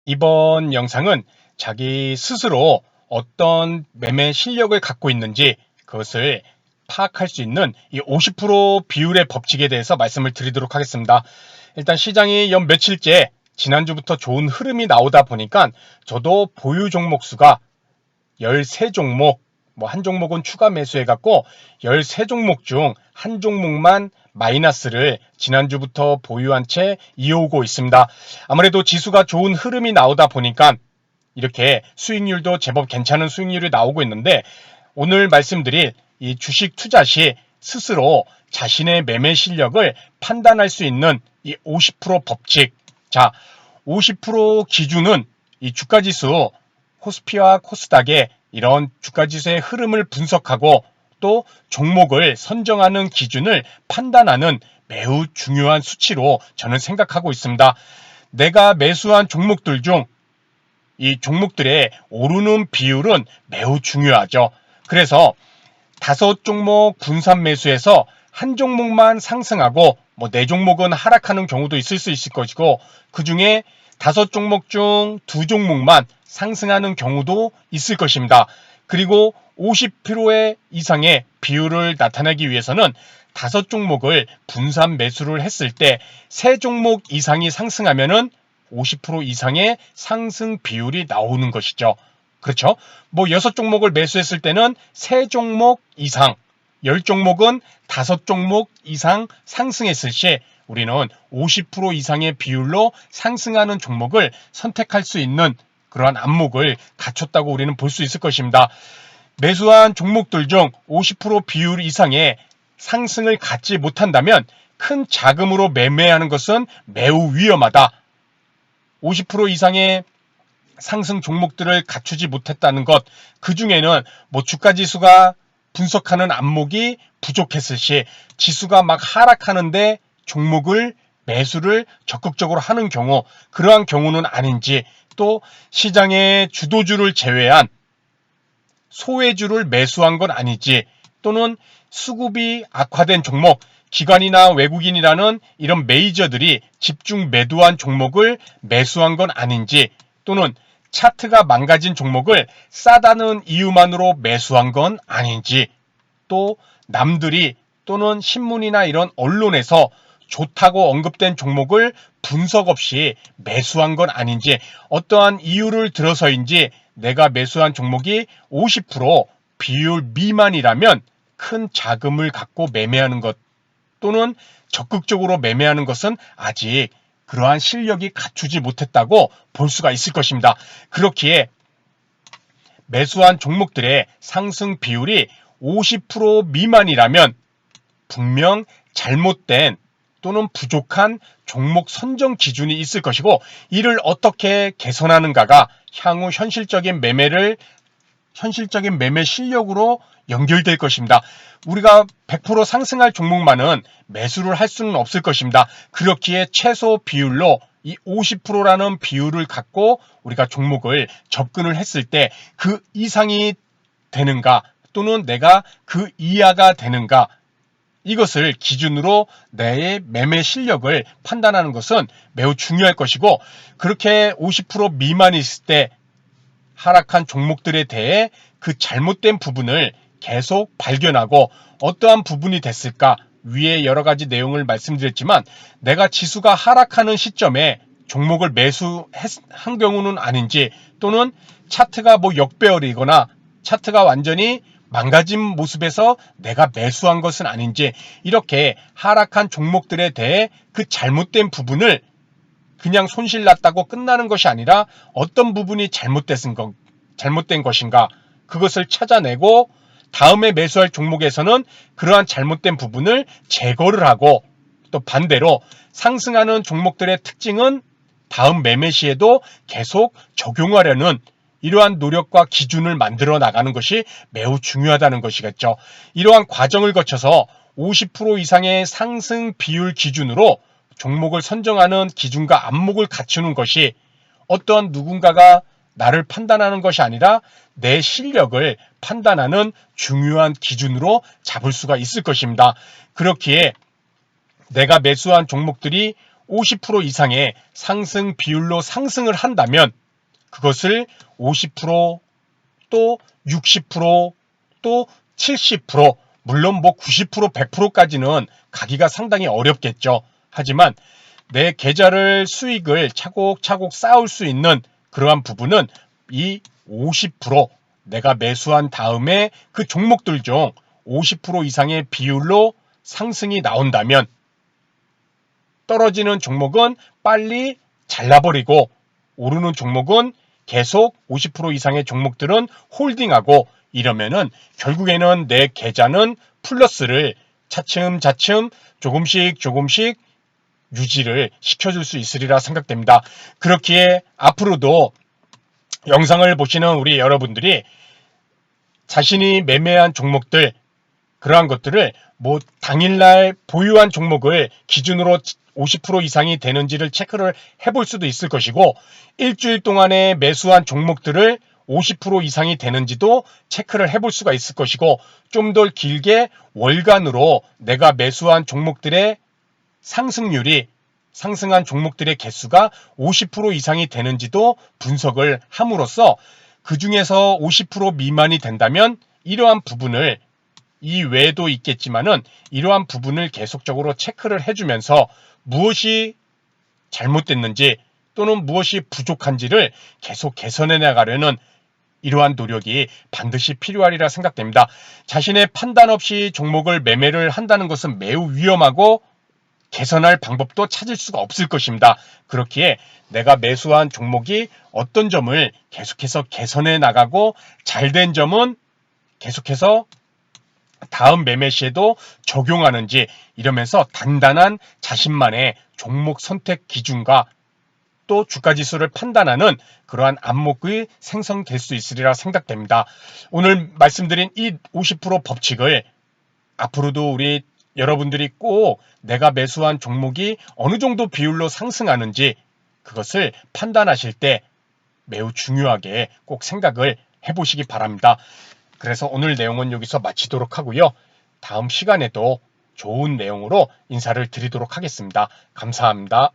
이번 영상은 자기 스스로 어떤 매매 실력을 갖고 있는지 그것을 파악할 수 있는 이 50% 비율의 법칙에 대해서 말씀을 드리도록 하겠습니다. 일단 시장이 연 며칠째 지난주부터 좋은 흐름이 나오다 보니까 저도 보유 종목 수가 13종목, 한 종목은 추가 매수해갖고 13종목 중 한 종목만 마이너스를 지난주부터 보유한 채 이어오고 있습니다. 아무래도 지수가 좋은 흐름이 나오다 보니까 이렇게 수익률도 제법 괜찮은 수익률이 나오고 있는데, 오늘 말씀드릴 이 주식 투자 시 스스로 자신의 매매 실력을 판단할 수 있는 이 50% 법칙. 자, 50% 기준은 이 주가지수 코스피와 코스닥의 이런 주가지수의 흐름을 분석하고 또 종목을 선정하는 기준을 판단하는 매우 중요한 수치로 저는 생각하고 있습니다. 내가 매수한 종목들 중 이 종목들의 오르는 비율은 매우 중요하죠. 그래서 5종목 분산 매수해서 한 종목만 상승하고 4종목은 하락하는 경우도 있을 수 있을 것이고, 그 중에 5종목 중 2종목만 상승하는 경우도 있을 것입니다. 그리고 50% 이상의 비율을 나타내기 위해서는 5종목을 분산 매수를 했을 때 3종목 이상이 상승하면은 50% 이상의 상승 비율이 나오는 것이죠. 그렇죠? 6종목을 매수했을 때는 3종목 이상, 10종목은 5종목 이상 상승했을 시 우리는 50% 이상의 비율로 상승하는 종목을 선택할 수 있는 그러한 안목을 갖췄다고 우리는 볼 수 있을 것입니다. 매수한 종목들 중 50% 비율 이상의 상승을 갖지 못한다면 큰 자금으로 매매하는 것은 매우 위험하다. 50% 이상의 상승 종목들을 갖추지 못했다는 것, 그 중에는 주가지수가 분석하는 안목이 부족했을 시, 지수가 막 하락하는데 종목을 매수를 적극적으로 하는 경우, 그러한 경우는 아닌지, 또 시장의 주도주를 제외한 소외주를 매수한 건 아니지, 또는 수급이 악화된 종목, 기관이나 외국인이라는 이런 메이저들이 집중 매도한 종목을 매수한 건 아닌지, 또는 차트가 망가진 종목을 싸다는 이유만으로 매수한 건 아닌지, 또 남들이 또는 신문이나 이런 언론에서 좋다고 언급된 종목을 분석 없이 매수한 건 아닌지, 어떠한 이유를 들어서인지 내가 매수한 종목이 50% 비율 미만이라면 큰 자금을 갖고 매매하는 것, 또는 적극적으로 매매하는 것은 아직 그러한 실력이 갖추지 못했다고 볼 수가 있을 것입니다. 그렇기에 매수한 종목들의 상승 비율이 50% 미만이라면 분명 잘못된 또는 부족한 종목 선정 기준이 있을 것이고, 이를 어떻게 개선하는가가 향후 현실적인 매매 실력으로 연결될 것입니다. 우리가 100% 상승할 종목만은 매수를 할 수는 없을 것입니다. 그렇기에 최소 비율로 이 50%라는 비율을 갖고 우리가 종목을 접근을 했을 때 그 이상이 되는가, 또는 내가 그 이하가 되는가, 이것을 기준으로 내 매매 실력을 판단하는 것은 매우 중요할 것이고, 그렇게 50% 미만이 있을 때 하락한 종목들에 대해 그 잘못된 부분을 계속 발견하고, 어떠한 부분이 됐을까, 위에 여러 가지 내용을 말씀드렸지만 내가 지수가 하락하는 시점에 종목을 매수한 경우는 아닌지, 또는 차트가 역배열이거나 차트가 완전히 망가진 모습에서 내가 매수한 것은 아닌지, 이렇게 하락한 종목들에 대해 그 잘못된 부분을 그냥 손실 났다고 끝나는 것이 아니라 어떤 부분이 잘못된 것인가, 그것을 찾아내고 다음에 매수할 종목에서는 그러한 잘못된 부분을 제거를 하고, 또 반대로 상승하는 종목들의 특징은 다음 매매 시에도 계속 적용하려는 이러한 노력과 기준을 만들어 나가는 것이 매우 중요하다는 것이겠죠. 이러한 과정을 거쳐서 50% 이상의 상승 비율 기준으로 종목을 선정하는 기준과 안목을 갖추는 것이 어떠한 누군가가 나를 판단하는 것이 아니라 내 실력을 판단하는 중요한 기준으로 잡을 수가 있을 것입니다. 그렇기에 내가 매수한 종목들이 50% 이상의 상승 비율로 상승을 한다면 그것을 50%, 또 60%, 또 70%, 물론 뭐 90%, 100%까지는 가기가 상당히 어렵겠죠. 하지만 내 계좌를 수익을 차곡차곡 쌓을 수 있는 그러한 부분은 이 50%, 내가 매수한 다음에 그 종목들 중 50% 이상의 비율로 상승이 나온다면 떨어지는 종목은 빨리 잘라버리고 오르는 종목은 계속 50% 이상의 종목들은 홀딩하고, 이러면은 결국에는 내 계좌는 플러스를 차츰차츰 조금씩 유지를 시켜줄 수 있으리라 생각됩니다. 그렇기에 앞으로도 영상을 보시는 우리 여러분들이 자신이 매매한 종목들, 그러한 것들을 뭐 당일날 보유한 종목을 기준으로 50% 이상이 되는지를 체크를 해볼 수도 있을 것이고, 일주일 동안에 매수한 종목들을 50% 이상이 되는지도 체크를 해볼 수가 있을 것이고, 좀 더 길게 월간으로 내가 매수한 종목들의 상승률이, 상승한 종목들의 개수가 50% 이상이 되는지도 분석을 함으로써 그 중에서 50% 미만이 된다면 이러한 부분을, 이 외에도 있겠지만은 이러한 부분을 계속적으로 체크를 해주면서 무엇이 잘못됐는지 또는 무엇이 부족한지를 계속 개선해 나가려는 이러한 노력이 반드시 필요하리라 생각됩니다. 자신의 판단 없이 종목을 매매를 한다는 것은 매우 위험하고 개선할 방법도 찾을 수가 없을 것입니다. 그렇기에 내가 매수한 종목이 어떤 점을 계속해서 개선해 나가고 잘된 점은 계속해서 다음 매매 시에도 적용하는지, 이러면서 단단한 자신만의 종목 선택 기준과 또 주가지수를 판단하는 그러한 안목이 생성될 수 있으리라 생각됩니다. 오늘 말씀드린 이 50% 법칙을 앞으로도 우리 여러분들이 꼭 내가 매수한 종목이 어느 정도 비율로 상승하는지 그것을 판단하실 때 매우 중요하게 꼭 생각을 해보시기 바랍니다. 그래서 오늘 내용은 여기서 마치도록 하고요. 다음 시간에도 좋은 내용으로 인사를 드리도록 하겠습니다. 감사합니다.